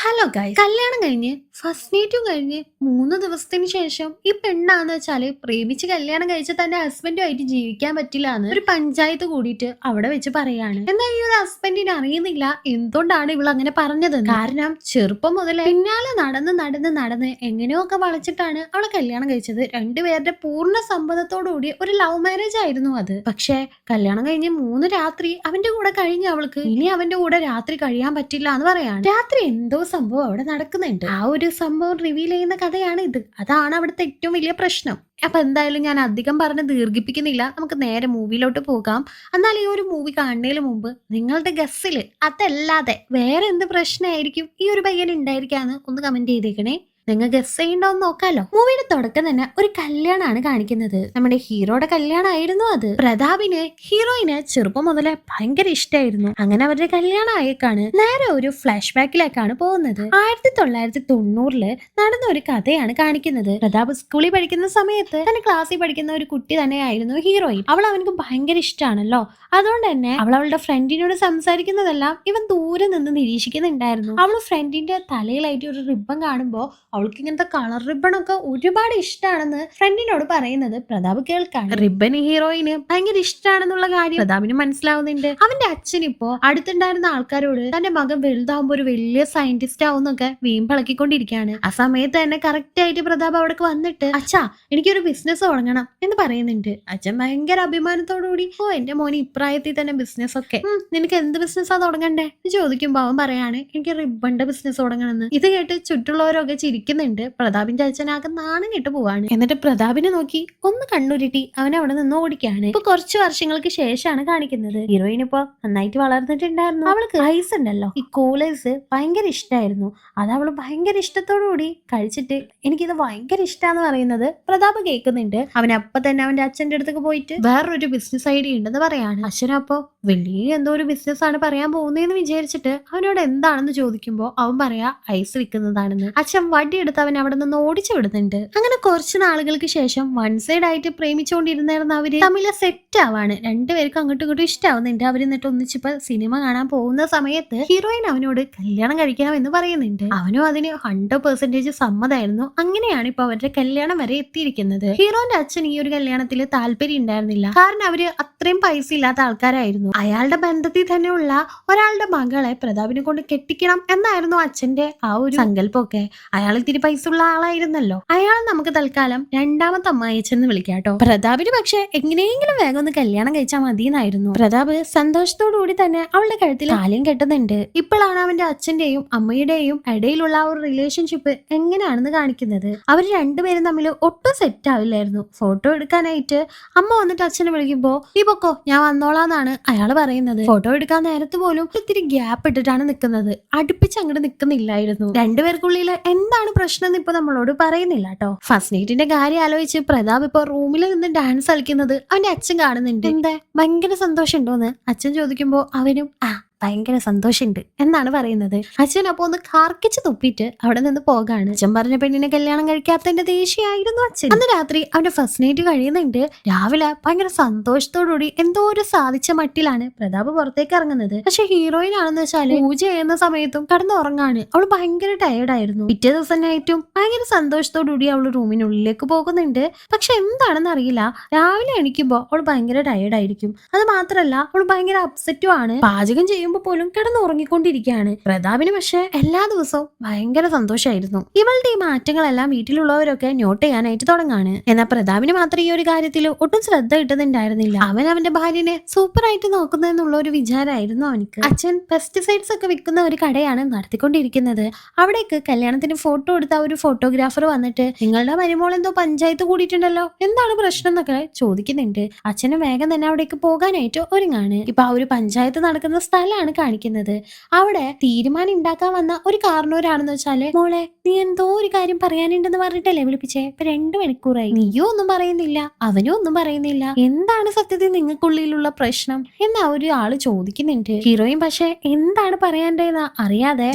Hello guys, കല്യാണം കഴിഞ്ഞ് first നൈറ്റും കഴിഞ്ഞ് 3 ദിവസത്തിന് ശേഷം ഈ പെണ്ണാന്ന് വെച്ചാല് പ്രേമിച്ച് കല്യാണം കഴിച്ച തന്റെ ഹസ്ബൻഡുമായിട്ട് ജീവിക്കാൻ പറ്റില്ല എന്ന് ഒരു പഞ്ചായത്ത് കൂടിയിട്ട് അവിടെ വെച്ച് പറയാണ്. എന്നാൽ ഈ ഒരു ഹസ്ബൻഡിന് അറിയുന്നില്ല എന്തുകൊണ്ടാണ് ഇവൾ അങ്ങനെ പറഞ്ഞത്. കാരണം ചെറുപ്പം മുതലേ പിന്നാലെ നടന്ന് നടന്ന് നടന്ന് എങ്ങനെയോ ഒക്കെ വളച്ചിട്ടാണ് അവളെ കല്യാണം കഴിച്ചത്. രണ്ടുപേരുടെ പൂർണ്ണ സമ്മതത്തോടുകൂടി ഒരു ലവ് മാരേജ് ആയിരുന്നു അത്. പക്ഷെ കല്യാണം കഴിഞ്ഞ് 3 രാത്രി അവന്റെ കൂടെ കഴിഞ്ഞ അവൾക്ക് ഇനി അവന്റെ കൂടെ രാത്രി കഴിയാൻ പറ്റില്ല എന്ന് പറയാണ്. രാത്രി എന്തോ സംഭവം അവിടെ നടക്കുന്നുണ്ട്. ആ ഒരു സംഭവം റിവീൽ ചെയ്യുന്ന കഥയാണ് ഇത്. അതാണ് അവിടുത്തെ ഏറ്റവും വലിയ പ്രശ്നം. അപ്പൊ എന്തായാലും ഞാൻ അധികം പറഞ്ഞ് ദീർഘിപ്പിക്കുന്നില്ല, നമുക്ക് നേരെ മൂവിയിലോട്ട് പോകാം. എന്നാൽ ഈ ഒരു മൂവി കാണുന്നതിന് മുമ്പ് നിങ്ങളുടെ ഗസ്സില് അതല്ലാതെ വേറെ എന്ത് പ്രശ്നമായിരിക്കും ഈ ഒരു പയ്യൻ ഉണ്ടായിരിക്കാന്ന് ഒന്ന് കമന്റ് ചെയ്തേക്കണേ. നിങ്ങൾ ഗസ് ചെയ്യണ്ടോന്ന് നോക്കാലോ. മൂവിയുടെ തുടക്കം തന്നെ ഒരു കല്യാണമാണ് കാണിക്കുന്നത്. നമ്മുടെ ഹീറോയുടെ കല്യാണമായിരുന്നു അത്. പ്രതാപിന് ഹീറോയിനെ ചെറുപ്പം മുതലേ ഭയങ്കര ഇഷ്ടമായിരുന്നു. അങ്ങനെ അവരുടെ കല്യാണം ആയേക്കാണ്. നേരെ ഒരു ഫ്ലാഷ് ബാക്കിലേക്കാണ് പോകുന്നത്. 1990 നടന്ന ഒരു കഥയാണ് കാണിക്കുന്നത്. പ്രതാപ് സ്കൂളിൽ പഠിക്കുന്ന സമയത്ത് തന്നെ ക്ലാസ്സിൽ പഠിക്കുന്ന ഒരു കുട്ടി തന്നെയായിരുന്നു ഹീറോയിൻ. അവൾ അവനക്ക് ഭയങ്കര ഇഷ്ടമാണല്ലോ. അതുകൊണ്ട് തന്നെ അവൾ അവളുടെ ഫ്രണ്ടിനോട് സംസാരിക്കുന്നതെല്ലാം ഇവൻ ദൂരെ നിന്ന് നിരീക്ഷിക്കുന്നുണ്ടായിരുന്നു. അവൾ ഫ്രണ്ടിന്റെ തലയിലായിട്ട് ഒരു റിബൺ കാണുമ്പോ അവൾക്ക് ഇങ്ങനത്തെ കളർ റിബൺ ഒക്കെ ഒരുപാട് ഇഷ്ടമാണെന്ന് ഫ്രണ്ടിനോട് പറയുന്നത് പ്രതാപ് കേൾക്കാണ്. റിബൺ ഹീറോയിന് ഭയങ്കര ഇഷ്ടമാണെന്നുള്ള കാര്യം പ്രതാപിന് മനസ്സിലാവുന്നുണ്ട്. അവന്റെ അച്ഛൻ ഇപ്പോ അടുത്തുണ്ടായിരുന്ന ആൾക്കാരോട് തന്റെ മകൻ വലുതാവുമ്പോ ഒരു വലിയ സയന്റിസ്റ്റ് ആവുന്നൊക്കെ വീമ്പളക്കിക്കൊണ്ടിരിക്കുകയാണ്. ആ സമയത്ത് തന്നെ കറക്റ്റ് ആയിട്ട് പ്രതാപ് അവിടേക്ക് വന്നിട്ട് അച്ഛാ എനിക്കൊരു ബിസിനസ് തുടങ്ങണം എന്ന് പറയുന്നുണ്ട്. അച്ഛൻ ഭയങ്കര അഭിമാനത്തോടുകൂടി എന്റെ മോന് ഇപ്രായത്തിൽ തന്നെ ബിസിനസ് ഒക്കെ നിനക്ക് എന്ത് ബിസിനസ്സാ തുടങ്ങണ്ടേ എന്ന് ചോദിക്കുമ്പോ അവൻ പറയാണ് എനിക്ക് റിബണിന്റെ ബിസിനസ് തുടങ്ങണമെന്ന്. ഇത് കേട്ട് ചുറ്റുള്ളവരൊക്കെ ചിരിക്കുന്നുണ്ട്. പ്രതാപിന്റെ അച്ഛനാകെ നാണം കെട്ട് പോവാണ്. എന്നിട്ട് പ്രതാപിനെ നോക്കി ഒന്ന് കണ്ണുരുട്ടി അവൻ അവിടെ നിന്ന് ഓടിക്കാണ്. ഇപ്പൊ കുറച്ച് വർഷങ്ങൾക്ക് ശേഷമാണ് കാണിക്കുന്നത്. ഹീറോയിൻ ഇപ്പൊ നന്നായിട്ട് വളർന്നിട്ടുണ്ടായിരുന്നു. അവൾക്ക് ഐസ് ഉണ്ടല്ലോ, ഈ കൂളേഴ്സ് ഭയങ്കര ഇഷ്ടമായിരുന്നു. അത് അവള് ഭയങ്കര ഇഷ്ടത്തോടുകൂടി കഴിച്ചിട്ട് എനിക്കിത് ഭയങ്കര ഇഷ്ടാന്ന് പറയുന്നത് പ്രതാപ് കേൾക്കുന്നുണ്ട്. അവൻ അപ്പൊ തന്നെ അവന്റെ അച്ഛന്റെ അടുത്തേക്ക് പോയിട്ട് വേറൊരു ബിസിനസ് ഐഡിയ ഉണ്ടെന്ന് പറയാണ്. അച്ഛനപ്പോ വലിയ എന്തോ ഒരു ബിസിനസ് ആണ് പറയാൻ പോകുന്നതെന്ന് വിചാരിച്ചിട്ട് അവനോട് എന്താണെന്ന് ചോദിക്കുമ്പോ അവൻ പറയാ ഐസ് വിൽക്കുന്നതാണെന്ന്. അച്ഛൻ വടിയെടുത്ത് അവൻ അവിടെ നിന്ന് ഓടിച്ചു വിടുന്നുണ്ട്. അങ്ങനെ കുറച്ച് നാളുകൾക്ക് ശേഷം വൺ സൈഡ് ആയിട്ട് പ്രേമിച്ചുകൊണ്ടിരുന്നായിരുന്നു അവര് തമ്മില് സെറ്റ് ആവാണ്. രണ്ടുപേർക്കും അങ്ങോട്ടും ഇങ്ങോട്ടും ഇഷ്ടാവുന്നുണ്ട്. അവര് എന്നിട്ട് ഒന്നിച്ചിപ്പോ സിനിമ കാണാൻ പോകുന്ന സമയത്ത് ഹീറോയിൻ അവനോട് കല്യാണം കഴിക്കണം എന്ന് പറയുന്നുണ്ട്. അവനും അതിന് 100% സമ്മതമായിരുന്നു. അങ്ങനെയാണ് ഇപ്പൊ അവരുടെ കല്യാണം വരെ എത്തിയിരിക്കുന്നത്. ഹീറോന്റെ അച്ഛൻ ഈ ഒരു കല്യാണത്തിൽ താല്പര്യം ഉണ്ടായിരുന്നില്ല. കാരണം അവര് അത്രയും പൈസ ഇല്ലാത്ത ആൾക്കാരായിരുന്നു. അയാളുടെ ബന്ധത്തിൽ തന്നെയുള്ള ഒരാളുടെ മകളെ പ്രതാപിനെ കൊണ്ട് കെട്ടിക്കണം എന്നായിരുന്നു അച്ഛന്റെ ആ ഒരു സങ്കല്പമൊക്കെ. അയാൾ ഇത്തിരി പൈസ ഉള്ള ആളായിരുന്നല്ലോ. അയാളെ നമുക്ക് തൽക്കാലം രണ്ടാമത്തെ അമ്മായിച്ചെന്ന് വിളിക്കാട്ടോ. പ്രതാപിന് പക്ഷെ എങ്ങനെയെങ്കിലും വേഗം ഒന്ന് കല്യാണം കഴിച്ചാൽ മതി എന്നായിരുന്നു. പ്രതാപ് സന്തോഷത്തോടുകൂടി തന്നെ അവളുടെ കഴുത്തിൽ താലിയും കെട്ടുന്നുണ്ട്. ഇപ്പോഴാണ് അവന്റെ അച്ഛന്റെയും അമ്മയുടെയും ഇടയിലുള്ള ആ ഒരു റിലേഷൻഷിപ്പ് എങ്ങനെയാണെന്ന് കാണിക്കുന്നത്. അവർ രണ്ടുപേരും തമ്മിൽ ഒട്ടും സെറ്റ് ആവില്ലായിരുന്നു. ഫോട്ടോ എടുക്കാനായിട്ട് അമ്മ വന്നിട്ട് അച്ഛനെ വിളിക്കുമ്പോ ഈ പൊക്കോ ഞാൻ വന്നോളാന്നാണ് അയാൾ പറയുന്നത്. ഫോട്ടോ എടുക്കാൻ നേരത്ത് പോലും ഇത്തിരി ഗ്യാപ്പ് ഇട്ടിട്ടാണ് നിൽക്കുന്നത്. അടുപ്പിച്ച് അങ്ങോട്ട് നിൽക്കുന്നില്ലായിരുന്നു. രണ്ടുപേർക്കുള്ളിൽ എന്താണ് പ്രശ്നം എന്ന് ഇപ്പൊ നമ്മളോട് പറയുന്നില്ല കേട്ടോ. ഫസ്റ്റ് നൈറ്റിന്റെ കാര്യം ആലോചിച്ച് പ്രതാപ് ഇപ്പൊ റൂമിൽ നിന്ന് ഡാൻസ് കളിക്കുന്നത് അവന്റെ അച്ഛൻ കാണുന്നുണ്ട്. എന്താ ഭയങ്കര സന്തോഷം ഉണ്ടോന്ന് അച്ഛൻ ചോദിക്കുമ്പോ അവനും ഭയങ്കര സന്തോഷമുണ്ട് എന്നാണ് പറയുന്നത്. അച്ഛൻ അപ്പൊ ഒന്ന് കാർക്കിച്ച് തുപ്പിട്ട് അവിടെ നിന്ന് പോകാണ്. അച്ഛൻ പറഞ്ഞ പെണ്ണിനെ കല്യാണം കഴിക്കാത്തതിന്റെ ദേഷ്യമായിരുന്നു അച്ഛൻ. അന്ന് രാത്രി അവന്റെ ഫസ്റ്റ് നൈറ്റ് കഴിയുന്നുണ്ട്. രാവിലെ ഭയങ്കര സന്തോഷത്തോടുകൂടി എന്തോ ഒരു സാധിച്ച മട്ടിലാണ് പ്രതാപ് പുറത്തേക്ക് ഇറങ്ങുന്നത്. പക്ഷെ ഹീറോയിൻ ആണെന്ന് വെച്ചാല് പൂജ ചെയ്യുന്ന സമയത്തും കടന്നുറങ്ങാണ്. അവള് ഭയങ്കര ടയേർഡായിരുന്നു. പിറ്റേ ദിവസം നൈറ്റും ഭയങ്കര സന്തോഷത്തോടുകൂടി അവള് റൂമിനുള്ളിലേക്ക് പോകുന്നുണ്ട്. പക്ഷെ എന്താണെന്ന് അറിയില്ല, രാവിലെ എണീക്കുമ്പോ അവള് ഭയങ്കര ടയേർഡായിരിക്കും. അത് മാത്രല്ല അവള് ഭയങ്കര അപ്സെറ്റും ആണ്. പാചകം ചെയ്യുമ്പോൾ പോലും കിടന്നുറങ്ങിക്കൊണ്ടിരിക്കുകയാണ്. പ്രതാപിന് പക്ഷെ എല്ലാ ദിവസവും ഭയങ്കര സന്തോഷമായിരുന്നു. ഇവളുടെ ഈ മാറ്റങ്ങളെല്ലാം വീട്ടിലുള്ളവരൊക്കെ നോട്ട് ചെയ്യാനായിട്ട് തുടങ്ങാണ്. എന്നാൽ പ്രതാപിന് മാത്രം ഈ ഒരു കാര്യത്തിൽ ഒട്ടും ശ്രദ്ധ കിട്ടുന്നുണ്ടായിരുന്നില്ല. അവൻ അവന്റെ ഭാര്യനെ സൂപ്പറായിട്ട് നോക്കുന്നതെന്നുള്ള ഒരു വിചാരമായിരുന്നു അവനിക്ക്. അച്ഛൻ പെസ്റ്റിസൈഡ്സ് ഒക്കെ വിൽക്കുന്ന ഒരു കടയാണ് നടത്തിക്കൊണ്ടിരിക്കുന്നത്. അവിടേക്ക് കല്യാണത്തിന് ഫോട്ടോ എടുത്ത ഒരു ഫോട്ടോഗ്രാഫർ വന്നിട്ട് നിങ്ങളുടെ മരുമോൾ എന്തോ പഞ്ചായത്ത് കൂടിയിട്ടുണ്ടല്ലോ, എന്താണ് പ്രശ്നം എന്നൊക്കെ ചോദിക്കുന്നുണ്ട്. അച്ഛന് വേഗം തന്നെ അവിടേക്ക് പോകാനായിട്ട് ഒരുങ്ങാണ്. ഇപ്പൊ ആ ഒരു പഞ്ചായത്ത് നടക്കുന്ന സ്ഥലമാണ് കാണിക്കുന്നത്. അവിടെ തീരുമാനം ഉണ്ടാക്കാൻ വന്ന ഒരു കാരണവരാണെന്ന് വെച്ചാല് മോളെ നീ എന്തോ ഒരു കാര്യം പറയാനുണ്ടെന്ന് പറഞ്ഞിട്ടല്ലേ വിളിപ്പിച്ചേ. ഇപ്പൊ 2 മണിക്കൂറായി, നീയോ ഒന്നും പറയുന്നില്ല അവനോ ഒന്നും പറയുന്നില്ല, എന്താണ് സത്യത്തിൽ നിങ്ങൾക്കുള്ളിലുള്ള പ്രശ്നം എന്ന് ആ ഒരു ആള് ചോദിക്കുന്നുണ്ട്. ഹീറോയിൻ പക്ഷെ എന്താണ് പറയേണ്ടതെന്ന് അറിയാതെ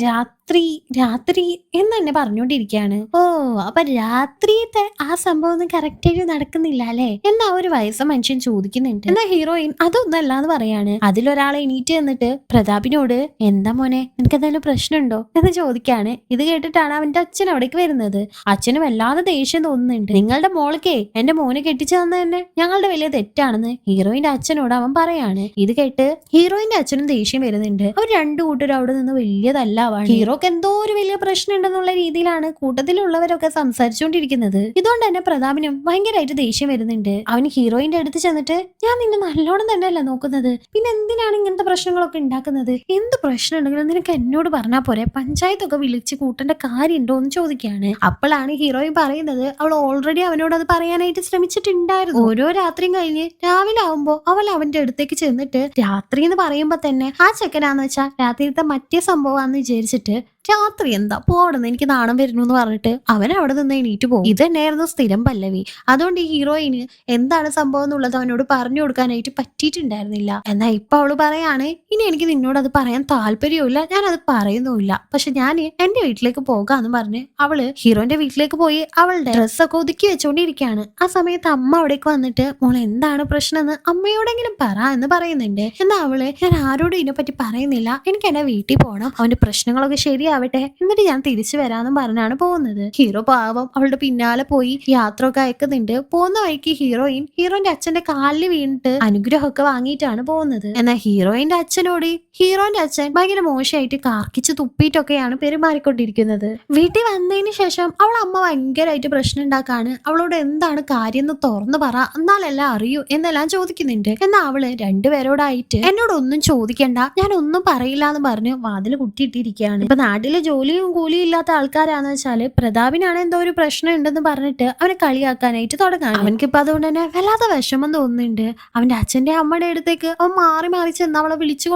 രാത്രി എന്ന് തന്നെ പറഞ്ഞുകൊണ്ടിരിക്കുകയാണ്. ഓ, അപ്പൊ രാത്രിയത്തെ ആ സംഭവം ഒന്നും കറക്റ്റ് ആയിട്ട് നടക്കുന്നില്ല അല്ലെ എന്നാ ഒരു വയസ്സ മനുഷ്യൻ ചോദിക്കുന്നുണ്ട്. എന്നാ ഹീറോയിൻ അതൊന്നല്ല എന്ന് പറയാണ്. അതിലൊരാളെ എണീറ്റ് എന്നിട്ട് പ്രതാപിനോട് എന്താ മോനെ നിനക്ക് എന്തെങ്കിലും പ്രശ്നമുണ്ടോ എന്ന് ചോദിക്കാണ്. ഇത് കേട്ടിട്ടാണ് അവന്റെ അച്ഛൻ അവിടേക്ക് വരുന്നത്. അച്ഛന് വല്ലാതെ ദേഷ്യം തോന്നുന്നുണ്ട്. നിങ്ങളുടെ മോൾക്കേ എന്റെ മോനെ കെട്ടിച്ചു തന്നെ ഞങ്ങളുടെ വലിയ തെറ്റാണെന്ന് ഹീറോയിന്റെ അച്ഛനോട് അവൻ പറയാണ്. ഇത് കേട്ട് ഹീറോയിന്റെ അച്ഛനും ദേഷ്യം വരുന്നുണ്ട്. അവർ രണ്ടു കൂട്ടരും അവിടെ നിന്ന് വലിയ തല്ലാവാണ്. ഹീറോക്ക് എന്തോ ഒരു വലിയ പ്രശ്നം ഉണ്ടെന്നുള്ള രീതിയിലാണ് കൂട്ടത്തിലുള്ളവരൊക്കെ സംസാരിച്ചുകൊണ്ടിരിക്കുന്നത്. ഇതുകൊണ്ട് തന്നെ പ്രതാപിനും ഭയങ്കരമായിട്ട് ദേഷ്യം വരുന്നുണ്ട്. അവന് ഹീറോയിന്റെ അടുത്ത് ചെന്നിട്ട് ഞാൻ നിന്നെ നല്ലോണം തന്നെയല്ല നോക്കുന്നത്, പിന്നെ എന്തിനാണ് ഇങ്ങനത്തെ പ്രശ്നങ്ങളൊക്കെ ഉണ്ടാക്കുന്നത്? എന്ത് പ്രശ്നം ഉണ്ടെങ്കിലും നിനക്ക് എന്നോട് പറഞ്ഞാൽ പോരെ, പഞ്ചായത്തൊക്കെ വിളിച്ച് കൂട്ടേണ്ട കാര്യമുണ്ടോ എന്ന് ചോദിക്കുകയാണ്. അപ്പോഴാണ് ഹീറോയിൻ പറയുന്നത് അവൾ ഓൾറെഡി അവനോട് അത് പറയാനായിട്ട് ശ്രമിച്ചിട്ടുണ്ടായിരുന്നു. ഓരോ രാത്രിയും കഴിഞ്ഞ് രാവിലെ ആവുമ്പോ അവൾ അവന്റെ അടുത്തേക്ക് ചെന്നിട്ട് രാത്രി എന്ന് പറയുമ്പോ തന്നെ ആ ചെക്കനാന്ന് വെച്ചാൽ രാത്രിയിലത്തെ മറ്റേ സംഭവമാണെന്ന് വിചാരിച്ചിട്ട് രാത്രി എന്താ പോടുന്നു എനിക്ക് നാണം വരുന്നു എന്ന് പറഞ്ഞിട്ട് അവൻ അവിടെ നിന്ന് എണീറ്റ് പോകും. ഇത് തന്നെയായിരുന്നു സ്ഥിരം പല്ലവി. അതുകൊണ്ട് ഈ ഹീറോയിന് എന്താണ് സംഭവം എന്നുള്ളത് അവനോട് പറഞ്ഞു കൊടുക്കാനായിട്ട് പറ്റിയിട്ടുണ്ടായിരുന്നില്ല. എന്നാൽ ഇപ്പൊ അവള് പറയാണ് ഇനി എനിക്ക് നിന്നോട് അത് പറയാൻ താല്പര്യമില്ല, ഞാൻ അത് പറയുന്നുമില്ല, പക്ഷെ ഞാൻ എന്റെ വീട്ടിലേക്ക് പോകാന്ന് പറഞ്ഞ് അവള് ഹീറോന്റെ വീട്ടിലേക്ക് പോയി അവളുടെ ഡ്രസ്സൊക്കെ ഒതുക്കി വെച്ചോണ്ടിരിക്കുകയാണ്. ആ സമയത്ത് അമ്മ അവിടേക്ക് വന്നിട്ട് മോളെ എന്താണ് പ്രശ്നം എന്ന് അമ്മയോടെങ്കിലും പറ എന്ന് പറയുന്നുണ്ട്. എന്നാ അവള് ഞാൻ ആരോടും ഇതിനെപ്പറ്റി പറയുന്നില്ല, എനിക്ക് എന്റെ വീട്ടിൽ പോകണം, അവന്റെ പ്രശ്നങ്ങളൊക്കെ ശരിയാവട്ടെ എന്നിട്ട് ഞാൻ തിരിച്ചു വരാന്നും പറഞ്ഞാണ് പോകുന്നത്. ഹീറോ പാവം അവളുടെ പിന്നാലെ പോയി യാത്ര ഒക്കെ അയക്കുന്നുണ്ട്. പോകുന്ന വഴിക്ക് ഹീറോന്റെ അച്ഛന്റെ കാലിൽ വീണിട്ട് അനുഗ്രഹമൊക്കെ വാങ്ങിയിട്ടാണ് പോകുന്നത്. എന്നാൽ ഹീറോയിന്റെ അച്ഛനോട് ഹീറോന്റെ അച്ഛൻ ഭയങ്കര മോശമായിട്ട് കാർക്കിച്ച് തുപ്പിയിട്ടൊക്കെയാണ് പെരുമാറിക്കൊണ്ടിരിക്കുന്നത്. വീട്ടിൽ വന്നതിന് ശേഷം അവൾ അമ്മ ഭയങ്കരമായിട്ട് പ്രശ്നം ഉണ്ടാക്കാണ്. അവളോട് എന്താണ് കാര്യം എന്ന് തുറന്നു പറ എന്നാലെല്ലാം അറിയൂ എന്നെല്ലാം ചോദിക്കുന്നുണ്ട്. എന്നാൽ അവള് രണ്ടുപേരോടായിട്ട് എന്നോടൊന്നും ചോദിക്കണ്ട, ഞാൻ ഒന്നും പറയില്ല എന്ന് പറഞ്ഞ് വാതിൽ കുട്ടിയിട്ടിരിക്കുകയാണ്. ഇപ്പൊ നാട്ടിലെ ജോലിയും കൂലിയും ഇല്ലാത്ത ആൾക്കാരാന്ന് വെച്ചാല് പ്രതാപിനാണ് എന്തോ ഒരു പ്രശ്നം ഉണ്ടെന്ന് പറഞ്ഞിട്ട് അവനെ കളിയാക്കാനായിട്ട് തുടങ്ങാണ്. അവനക്കിപ്പോ അതുകൊണ്ട് തന്നെ വല്ലാതെ വിഷമം തോന്നുന്നുണ്ട്. അവന്റെ അച്ഛന്റെ അമ്മയുടെ അടുത്തേക്ക് അവൻ മാറി മാറി ചെന്ന് അവളെ വിളിച്ചു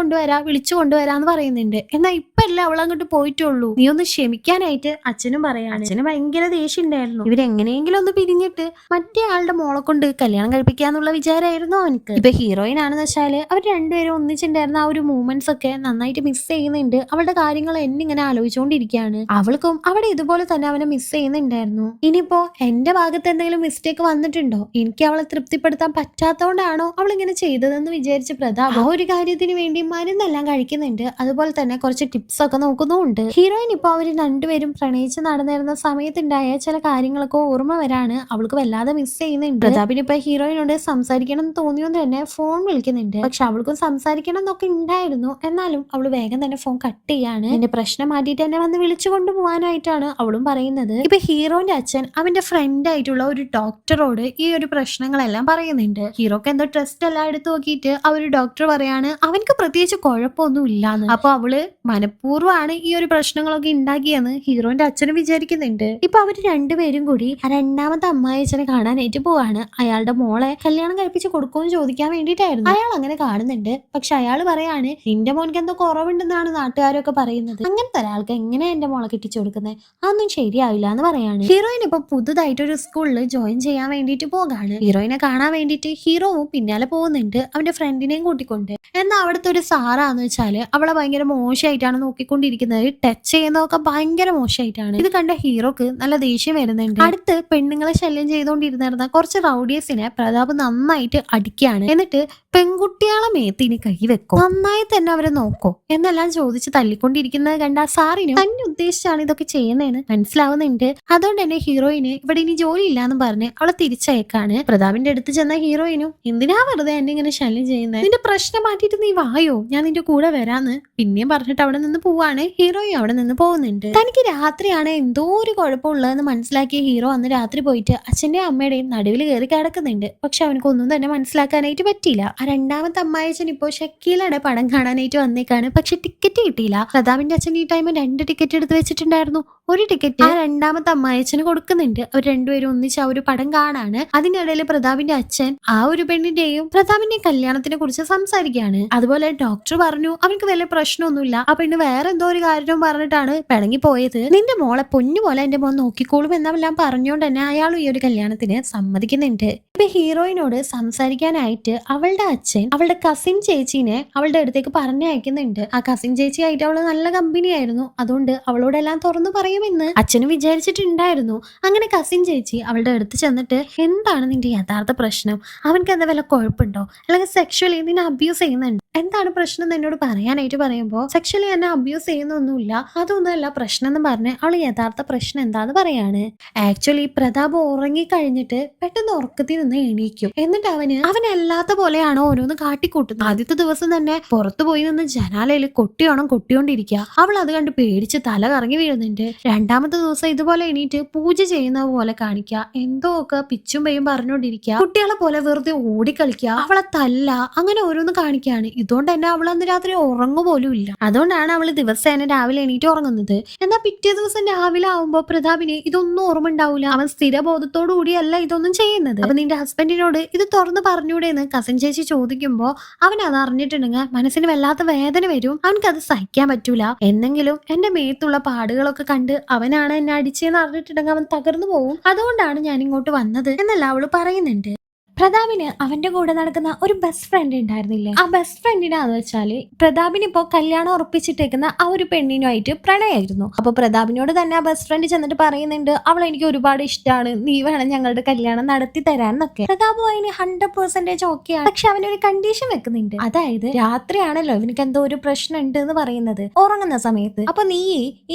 കൊണ്ടുവരാന്ന് പറയുന്നുണ്ട്. എന്നാൽ ഇപ്പൊ അല്ല അവൾ അങ്ങോട്ട് പോയിട്ടുള്ളൂ, നീ ഒന്ന് ക്ഷമിക്കാനായിട്ട് അച്ഛനും പറയാണ്. അച്ഛന് ഭയങ്കര ദേഷ്യം ഉണ്ടായിരുന്നു. ഇവരെങ്ങനെയെങ്കിലും ഒന്ന് പിരിഞ്ഞിട്ട് മറ്റേ ആളുടെ മോളെ കൊണ്ട് കല്യാണം കഴിപ്പിക്കാന്നുള്ള വിചാരമായിരുന്നു അവനക്ക്. ഇപ്പൊ ഹീറോയിൻ ആണെന്ന് വെച്ചാല് അവർ രണ്ടുപേരും ഒന്നിച്ചിട്ടുണ്ടായിരുന്ന ആ ഒരു മൂമെന്റ്സ് ഒക്കെ നന്നായിട്ട് മിസ് ചെയ്യുന്നുണ്ട്. അവളുടെ കാര്യങ്ങൾ എന്നിങ്ങനെ ആലോചിച്ചുകൊണ്ടിരിക്കുകയാണ്. അവൾക്കും അവിടെ ഇതുപോലെ തന്നെ അവനെ മിസ് ചെയ്യുന്നുണ്ടായിരുന്നു. ഇനിയിപ്പോ എന്റെ ഭാഗത്ത് എന്തെങ്കിലും മിസ്റ്റേക്ക് വന്നിട്ടുണ്ടോ, എനിക്ക് അവളെ തൃപ്തിപ്പെടുത്താൻ പറ്റാത്തോണ്ടാണോ അവൾ ഇങ്ങനെ ചെയ്തതെന്ന് വിചാരിച്ച് പ്രതാപ് ഒരു കാര്യത്തിന് വേണ്ടി മരുന്നെല്ലാം കഴിക്കുന്നുണ്ട്. അതുപോലെ തന്നെ കുറച്ച് ടിപ്സ് ഒക്കെ നോക്കുന്നുമുണ്ട്. ഹീറോയിൻ ഇപ്പൊ അവര് രണ്ടുപേരും പ്രണയിച്ച് നടന്നിരുന്ന സമയത്തുണ്ടായ ചില കാര്യങ്ങളൊക്കെ ഓർമ്മ വരാണ്. അവൾക്ക് വല്ലാതെ മിസ് ചെയ്യുന്നുണ്ട്. പ്രതാപിന് ഇപ്പൊ ഹീറോയിനോട് സംസാരിക്കണം എന്ന് തോന്നിയോണ്ട് തന്നെ ഫോൺ വിളിക്കുന്നുണ്ട്. പക്ഷെ അവൾക്കും സംസാരിക്കണം എന്നൊക്കെ ഉണ്ടായിരുന്നു. എന്നാലും അവള് വേഗം തന്നെ ഫോൺ കട്ട് ചെയ്യാണ്. എന്റെ പ്രശ്നം മാറ്റിയിട്ട് എന്നെ വന്ന് വിളിച്ചു കൊണ്ടുപോകാനായിട്ടാണ് അവളും പറയുന്നത്. ഇപ്പൊ ഹീറോന്റെ അച്ഛൻ അവന്റെ ഫ്രണ്ട് ആയിട്ടുള്ള ഒരു ഡോക്ടറോട് ഈ ഒരു പ്രശ്നങ്ങളെല്ലാം പറയുന്നുണ്ട്. ഹീറോക്ക് എന്തോ ടെസ്റ്റ് എല്ലാം എടുത്തു നോക്കിയിട്ട് ആ ഒരു ഡോക്ടർ പറയാണ് അവനക്ക് പ്രത്യേകിച്ച് കുഴപ്പമൊന്നും ഇല്ലാന്ന്. അപ്പൊ അവള് മനഃപൂർവ്വമാണ് ഈ ഒരു പ്രശ്നങ്ങളൊക്കെ ഉണ്ടാക്കിയെന്ന് ഹീറോന്റെ അച്ഛനും വിചാരിക്കുന്നുണ്ട്. ഇപ്പൊ അവര് രണ്ടുപേരും കൂടി ആ രണ്ടാമത്തെ അമ്മായിയച്ഛനെ കാണാനായിട്ട് പോവാണ്. അയാളുടെ മോളെ കല്യാണം കഴിപ്പിച്ച് കൊടുക്കുമെന്ന് ചോദിക്കാൻ വേണ്ടിയിട്ടായിരുന്നു. അയാൾ അങ്ങനെ കാണുന്നുണ്ട്. പക്ഷെ അയാൾ പറയാണ് നിന്റെ മോൻക്ക് എന്തോ കുറവുണ്ടെന്നാണ് നാട്ടുകാരൊക്കെ പറയുന്നത്, അങ്ങനത്തെ ഒരാൾക്ക് എങ്ങനെ എന്റെ മോളെ കെട്ടിച്ചു കൊടുക്കുന്നത്, അതൊന്നും ശരിയാവില്ല എന്ന് പറയാണ്. ഹീറോയിൻ ഇപ്പൊ പുതുതായിട്ട് ഒരു സ്കൂളിൽ ജോയിൻ ചെയ്യാൻ വേണ്ടിയിട്ട് പോകാണ്. ഹീറോയിനെ കാണാൻ വേണ്ടിയിട്ട് ഹീറോവും പിന്നാലെ പോകുന്നുണ്ട് അവന്റെ ഫ്രണ്ടിനെയും കൂട്ടിക്കൊണ്ട്. എന്നാൽ അവിടുത്തെ ഒരു സാറാന്ന് വെച്ചാല് അവളെ ഭയങ്കര മോശമായിട്ടാണ് നോക്കിക്കൊണ്ടിരിക്കുന്നത്. ടച്ച് ചെയ്യുന്നതൊക്കെ ഭയങ്കര മോശമായിട്ടാണ്. ഇത് കണ്ട ഹീറോക്ക് നല്ല ദേഷ്യം വരുന്നുണ്ട്. അടുത്ത് പെണ്ണുങ്ങളെ ശല്യം ചെയ്തുകൊണ്ടിരുന്നിരുന്ന കുറച്ച് റൗഡിയസിനെ പ്രതാപ് നന്നായിട്ട് അടിക്കുകയാണ്. എന്നിട്ട് പെൺകുട്ടികളെ മേത്തിന് കൈ വെക്കും, നന്നായി തന്നെ അവരെ നോക്കോ എന്നെല്ലാം ചോദിച്ച് തല്ലിക്കൊണ്ടിരിക്കുന്നത് കണ്ട സാറിനും തന്നെ ഉദ്ദേശിച്ചാണ് ഇതൊക്കെ ചെയ്യുന്നതെന്ന് മനസ്സിലാവുന്നുണ്ട്. അതുകൊണ്ട് തന്നെ ഹീറോയിന് ഇവിടെ ഇനി ജോലി ഇല്ലാന്ന് പറഞ്ഞ് അവളെ തിരിച്ചയക്കാണ്. പ്രതാപിന്റെ അടുത്ത് ചെന്ന ഹീറോയിനും എന്തിനാ വെറുതെ എന്നെ ഇങ്ങനെ ശല്യം ചെയ്യുന്നത്, നിന്റെ പ്രശ്നം മാറ്റിയിട്ട് നീ വായോ, ഞാൻ നിന്റെ കൂടെ വരാന്ന് പിന്നെയും പറഞ്ഞിട്ട് അവിടെ നിന്ന് പോവാണ്. ഹീറോയും അവിടെ നിന്ന് പോകുന്നുണ്ട്. തനിക്ക് രാത്രിയാണ് എന്തോ ഒരു കുഴപ്പമുള്ളതെന്ന് മനസ്സിലാക്കിയ ഹീറോ അന്ന് രാത്രി പോയിട്ട് അച്ഛന്റെയും അമ്മയുടെയും നടുവിൽ കയറി കിടക്കുന്നുണ്ട്. പക്ഷെ അവനക്കൊന്നും തന്നെ മനസ്സിലാക്കാനായിട്ട് പറ്റിയില്ല. ആ രണ്ടാമത്തെ അമ്മായിച്ചൻ ഇപ്പോ ഷക്കീലയുടെ പടം കാണാനായിട്ട് വന്നേക്കാണ്. പക്ഷെ ടിക്കറ്റ് കിട്ടിയില്ല. പ്രതാപിന്റെ അച്ഛൻ ഈ ടൈം 2 ടിക്കറ്റ് എടുത്ത് വെച്ചിട്ടുണ്ടായിരുന്നു. ഒരു ടിക്കറ്റ് ആ രണ്ടാമത്തെ അമ്മായിച്ചന് കൊടുക്കുന്നുണ്ട്. അവർ രണ്ടുപേരും ഒന്നിച്ച് ആ ഒരു പടം കാണാണ്. അതിനിടയിൽ പ്രതാപിന്റെ അച്ഛൻ ആ ഒരു പെണ്ണിന്റെയും പ്രതാപിന്റെയും കല്യാണത്തിനെ കുറിച്ച് സംസാരിക്കുകയാണ്. അതുപോലെ ഡോക്ടർ പറഞ്ഞു അവർക്ക് വലിയ പ്രശ്നമൊന്നുമില്ല, ആ പെണ്ണ് വേറെ എന്തോ ഒരു കാര്യവും പറഞ്ഞിട്ടാണ് പിണങ്ങി പോയത്, നിന്റെ മോളെ പൊന്നു പോലെ എന്റെ മോൻ നോക്കിക്കോളും എന്നെല്ലാം പറഞ്ഞുകൊണ്ട് തന്നെ അയാളും ഈ ഒരു കല്യാണത്തിന് സമ്മതിക്കുന്നുണ്ട്. ഇപ്പൊ ഹീറോയിനോട് സംസാരിക്കാനായിട്ട് അവളുടെ അച്ഛൻ അവളുടെ കസിൻ ചേച്ചീനെ അവളുടെ അടുത്തേക്ക് പറഞ്ഞയക്കുന്നുണ്ട്. ആ കസിൻ ചേച്ചിയായിട്ട് അവള് നല്ല കമ്പനിയായിരുന്നു. അതുകൊണ്ട് അവളോടെല്ലാം തുറന്നു പറയുമെന്ന് അച്ഛനും വിചാരിച്ചിട്ടുണ്ടായിരുന്നു. അങ്ങനെ കസിൻ ചേച്ചി അവളുടെ അടുത്ത് ചെന്നിട്ട് എന്താണ് നിന്റെ യഥാർത്ഥ പ്രശ്നം, അവൻക്ക് എന്താ വല്ല കുഴപ്പമുണ്ടോ, അല്ലെങ്കിൽ സെക്ഷലി നിന്നെ അബ്യൂസ് ചെയ്യുന്നുണ്ട്, എന്താണ് പ്രശ്നം എന്നോട് പറയാനായിട്ട് പറയുമ്പോൾ സെക്ഷലി എന്നെ അബ്യൂസ് ചെയ്യുന്നൊന്നുമില്ല, അതൊന്നുമല്ല പ്രശ്നം എന്ന് പറഞ്ഞ് അവള് യഥാർത്ഥ പ്രശ്നം എന്താന്ന് പറയാണ്. ആക്ച്വലി പ്രതാപ് ഉറങ്ങി കഴിഞ്ഞിട്ട് പെട്ടെന്ന് ഉറക്കത്തിൽ നിന്ന് എണീക്കും. എന്നിട്ട് അവനല്ലാത്ത പോലെയാണ് ഓരോന്ന് കാട്ടിക്കൂട്ടുന്നത്. ആദ്യത്തെ ദിവസം തന്നെ പുറത്തു പോയി നിന്ന് ജനാലയിൽ കൊട്ടിക്കൊണ്ടിരിക്കുക. അവൾ അത് കണ്ട് പേടിച്ച് തല കറങ്ങി വീഴുന്നുണ്ട്. രണ്ടാമത്തെ ദിവസം ഇതുപോലെ എണീറ്റ് പൂജ ചെയ്യുന്ന പോലെ കാണിക്കുക, എന്തോ ഒക്കെ പിച്ചും പെയ്യും പറഞ്ഞുകൊണ്ടിരിക്കുക, കുട്ടികളെ പോലെ വെറുതെ ഓടിക്കളിക്കുക, അവളെ തല്ല, അങ്ങനെ ഓരോന്ന് കാണിക്കുകയാണ്. ഇതുകൊണ്ട് തന്നെ അവൾ അന്ന് രാത്രി ഉറങ്ങുപോലും ഇല്ല. അതുകൊണ്ടാണ് അവള് ദിവസേന രാവിലെ എണീറ്റ് ഉറങ്ങുന്നത്. എന്നാൽ പിറ്റേ ദിവസം രാവിലെ ആവുമ്പോ പ്രതാപിന് ഇതൊന്നും ഓർമ്മ ഉണ്ടാവില്ല. അവൻ സ്ഥിരബോധത്തോടു കൂടിയല്ല ഇതൊന്നും ചെയ്യുന്നത്. അപ്പൊ നിന്റെ ഹസ്ബൻഡിനോട് ഇത് തുറന്ന് പറഞ്ഞൂടെന്ന് കസിൻ ചേച്ചി ചോദിക്കുമ്പോ അവൻ അത് അറിഞ്ഞിട്ടുണ്ടെങ്കിൽ മനസ്സിന് വല്ലാത്ത വേദന വരും. അവൻക്കത് സഹിക്കാൻ പറ്റൂല. എന്നെങ്കിലും എന്റെ മേത്തുള്ള പാടുകളൊക്കെ കണ്ട് അവനാണ് എന്നെ അടിച്ചെന്ന് അറിഞ്ഞിട്ടുണ്ടെങ്കിൽ അവൻ തകർന്നു പോകും. അതുകൊണ്ടാണ് ഞാൻ ഇങ്ങോട്ട് വന്നത് എന്നല്ല അവള് പറയുന്നുണ്ട്. പ്രതാപിന് അവന്റെ കൂടെ നടക്കുന്ന ഒരു ബെസ്റ്റ് ഫ്രണ്ട് ഉണ്ടായിരുന്നില്ലേ, ആ ബെസ്റ്റ് ഫ്രണ്ടിനാന്ന് വെച്ചാല് പ്രതാപിന് ഇപ്പോ കല്യാണം ഉറപ്പിച്ചിട്ടേക്കുന്ന ആ ഒരു പെണ്ണിനുമായിട്ട് പ്രണയമായിരുന്നു. അപ്പൊ പ്രതാപിനോട് തന്നെ ആ ബെസ്റ്റ് ഫ്രണ്ട് ചെന്നിട്ട് പറയുന്നുണ്ട് അവൾ എനിക്ക് ഒരുപാട് ഇഷ്ടമാണ്, നീ വേണം ഞങ്ങളുടെ കല്യാണം നടത്തി തരാന്നൊക്കെ. പ്രതാപ് അതിന് 100% ഓക്കെയാണ്. പക്ഷെ അവനൊരു കണ്ടീഷൻ വെക്കുന്നുണ്ട്. അതായത് രാത്രിയാണല്ലോ ഇവനിക്ക് എന്തോ ഒരു പ്രശ്നം ഉണ്ട് എന്ന് പറയുന്നത്, ഉറങ്ങുന്ന സമയത്ത്. അപ്പൊ നീ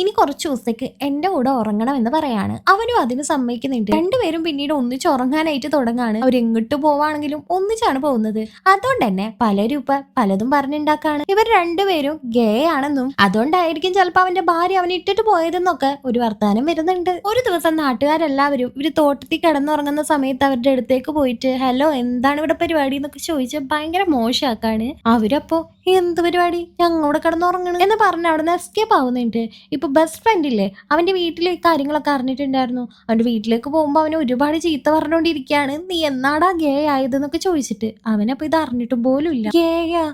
ഇനി കുറച്ചു ദിവസത്തേക്ക് എന്റെ കൂടെ ഉറങ്ങണം എന്ന് പറയാണ്. അവനും അതിന് സമ്മതിക്കുന്നുണ്ട്. രണ്ടുപേരും പിന്നീട് ഒന്നിച്ച് ഉറങ്ങാനായിട്ട് തുടങ്ങാണ്. അവരെങ്ങോട്ട് പോവാണെങ്കിലും ഒന്നിച്ചാണ് പോകുന്നത്. അതുകൊണ്ട് തന്നെ പലരും ഇപ്പൊ പലതും പറഞ്ഞുണ്ടാക്കാണ് ഇവർ രണ്ടുപേരും ഗേ ആണെന്നും അതുകൊണ്ടായിരിക്കും ചിലപ്പോ അവന്റെ ഭാര്യ അവനെ ഇട്ടിട്ട് പോയതെന്നൊക്കെ ഒരു വർത്താനം വരുന്നുണ്ട്. ഒരു ദിവസം നാട്ടുകാരെല്ലാവരും ഇവര് തോട്ടത്തിൽ കിടന്നുറങ്ങുന്ന സമയത്ത് അവരുടെ അടുത്തേക്ക് പോയിട്ട് ഹലോ എന്താണ് ഇവിടെ പരിപാടി എന്നൊക്കെ ചോദിച്ച് ഭയങ്കര മോശമാക്കാണ്. അവരപ്പോ എന്ത് പരിപാടി, ഞങ്ങളോട് കിടന്നുറങ്ങണം എന്ന് പറഞ്ഞ് അവിടെ നിന്ന് എസ്കേപ്പ് ആവുന്നുണ്ട്. ഇപ്പൊ ബെസ്റ്റ് ഫ്രണ്ട് ഇല്ലേ, അവന്റെ വീട്ടിലെ കാര്യങ്ങളൊക്കെ അറിഞ്ഞിട്ടുണ്ടായിരുന്നു. അവന്റെ വീട്ടിലേക്ക് പോകുമ്പോ അവന് ഒരുപാട് ചീത്ത പറഞ്ഞുകൊണ്ടിരിക്കുകയാണ്, നീ എന്നാടാ ഗേ ആയതെന്നൊക്കെ ചോദിച്ചിട്ട്. അവനപ്പൊ ഇത് അറിഞ്ഞിട്ടും പോലും ഇല്ല. ഗേയാ